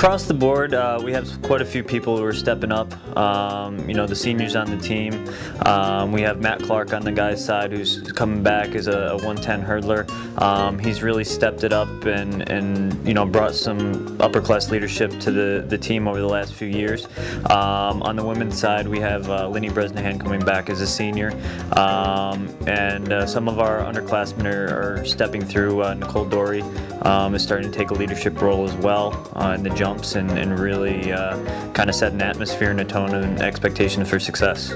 Across the board, we have quite a few people who are stepping up. The seniors on the team. We have Matt Clark on the guys' side, who's coming back as a 110 hurdler. He's really stepped it up and brought some upper class leadership to the team over the last few years. On the women's side, we have Linny Bresnahan coming back as a senior, and some of our underclassmen are stepping through. Nicole Dory is starting to take a leadership role as well in the jumps and really kind of set an atmosphere and a tone and expectation for success.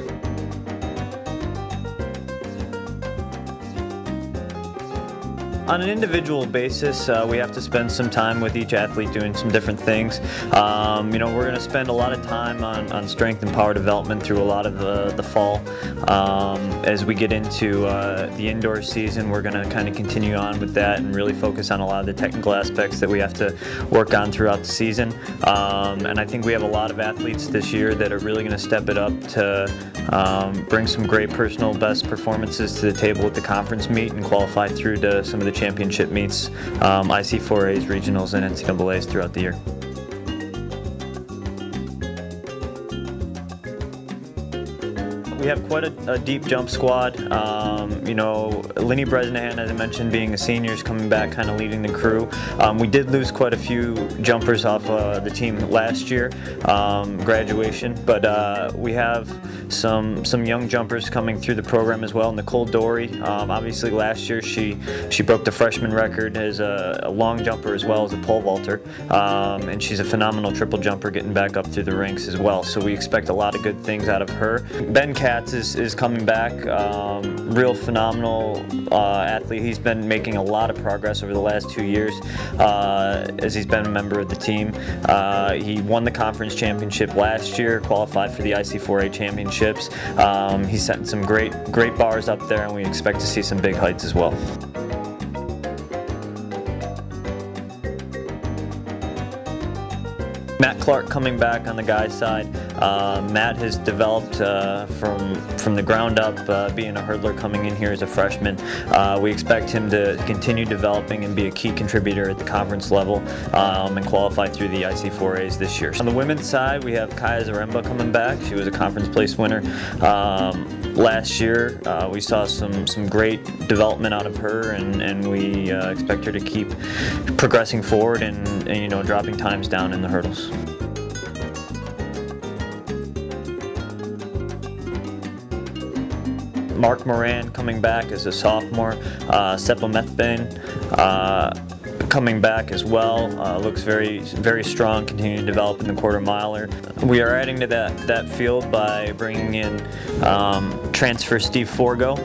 On an individual basis, we have to spend some time with each athlete doing some different things. We're going to spend a lot of time on strength and power development through a lot of the fall. As we get into the indoor season, we're going to kind of continue on with that and really focus on a lot of the technical aspects that we have to work on throughout the season. And I think we have a lot of athletes this year that are really going to step it up to bring some great personal best performances to the table at the conference meet and qualify through to some of the championship meets, IC4As, regionals, and NCAAs throughout the year. We have quite a deep jump squad. Linny Bresnahan, as I mentioned, being a senior, is coming back, kind of leading the crew. We did lose quite a few jumpers off the team last year, graduation, but we have some young jumpers coming through the program as well. Nicole Dory, obviously last year she broke the freshman record as a long jumper as well as a pole vaulter, and she's a phenomenal triple jumper getting back up through the ranks as well. So we expect a lot of good things out of her. Ben Katz is coming back, real phenomenal athlete. He's been making a lot of progress over the last 2 years as he's been a member of the team. He won the conference championship last year, qualified for the IC4A championships. He's setting some great bars up there, and we expect to see some big heights as well. Matt Clark coming back on the guys' side. Matt has developed from the ground up, being a hurdler coming in here as a freshman. We expect him to continue developing and be a key contributor at the conference level and qualify through the IC4As this year. On the women's side, we have Kaya Zaremba coming back. She was a conference place winner last year. We saw some great development out of her, and we expect her to keep progressing forward and dropping times down in the hurdles. Mark Moran coming back as a sophomore. Seppo Methbane coming back as well. Looks very, very strong, continuing to develop in the quarter miler. We are adding to that field by bringing in transfer Steve Forgo,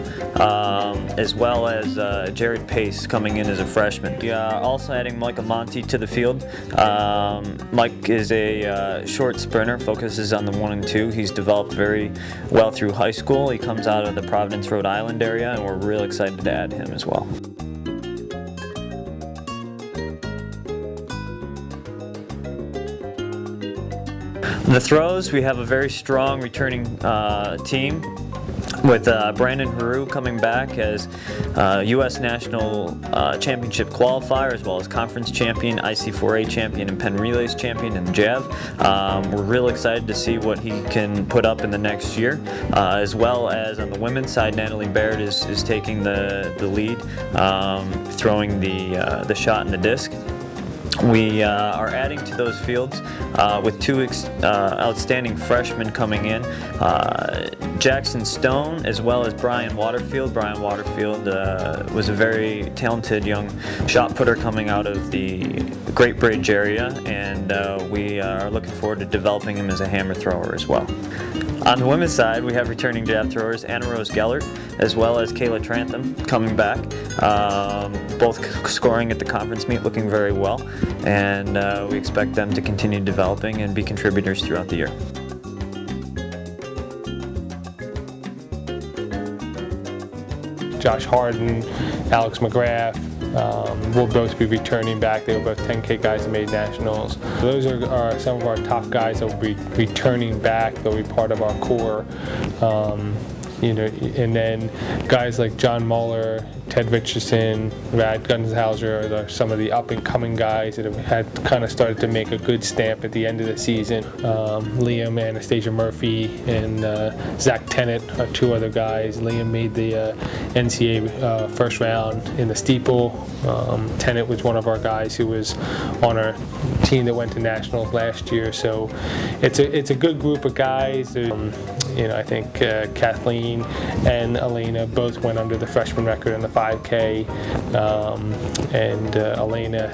as well as Jared Pace coming in as a freshman. We are also adding Mike Amonte to the field. Mike is a short sprinter, focuses on the 1 and 2. He's developed very well through high school. He comes out of the Providence, Rhode Island area, and we're real excited to add him as well. The throws, we have a very strong returning team with Brandon Haru coming back as U.S. National Championship qualifier, as well as conference champion, IC4A champion, and Penn Relays champion in the JAV. We're real excited to see what he can put up in the next year, as well as on the women's side, Natalie Baird is taking the lead, throwing the shot and the disc. We are adding to those fields with two outstanding freshmen coming in, Jackson Stone as well as Brian Waterfield. Brian Waterfield was a very talented young shot putter coming out of the Great Bridge area, and we are looking forward to developing him as a hammer thrower as well. On the women's side, we have returning jab throwers Anna Rose Gellert as well as Kayla Trantham coming back, both scoring at the conference meet, looking very well, and we expect them to continue developing and be contributors throughout the year. Josh Harden, Alex McGrath will both be returning back. They were both 10K guys that made nationals. Those are some of our top guys that will be returning back. They'll be part of our core And then guys like John Muller, Ted Richardson, Rad Gunshauser are some of the up-and-coming guys that have had kind of started to make a good stamp at the end of the season. Liam, Anastasia Murphy, and Zach Tennant are two other guys. Liam made the NCAA first round in the steeple. Tennant was one of our guys who was on our team that went to nationals last year. So it's a good group of guys. I think Kathleen and Elena both went under the freshman record in the 5K, and Elena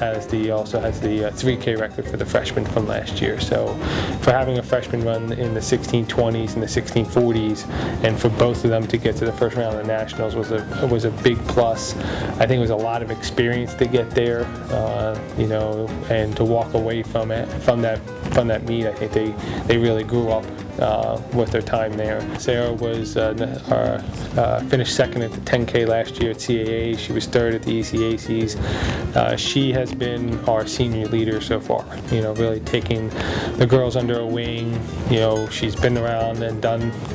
also has the 3K record for the freshmen from last year. So for having a freshman run in the 16:20s and the 16:40s, and for both of them to get to the first round of nationals was a big plus. I think it was a lot of experience to get there, and to walk away from that meet. I think they really grew up with their time there. Sarah was finished second at the 10K last year at CAA. She was third at the ECACs. She has been our senior leader so far. Really taking the girls under her wing. She's been around and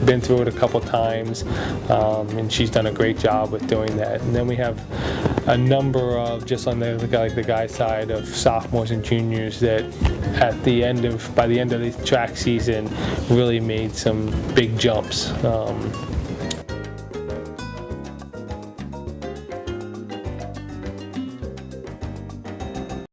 been through it a couple times, and she's done a great job with doing that. And then we have a number of, just on the guy side, of sophomores and juniors that by the end of the track season really made some big jumps.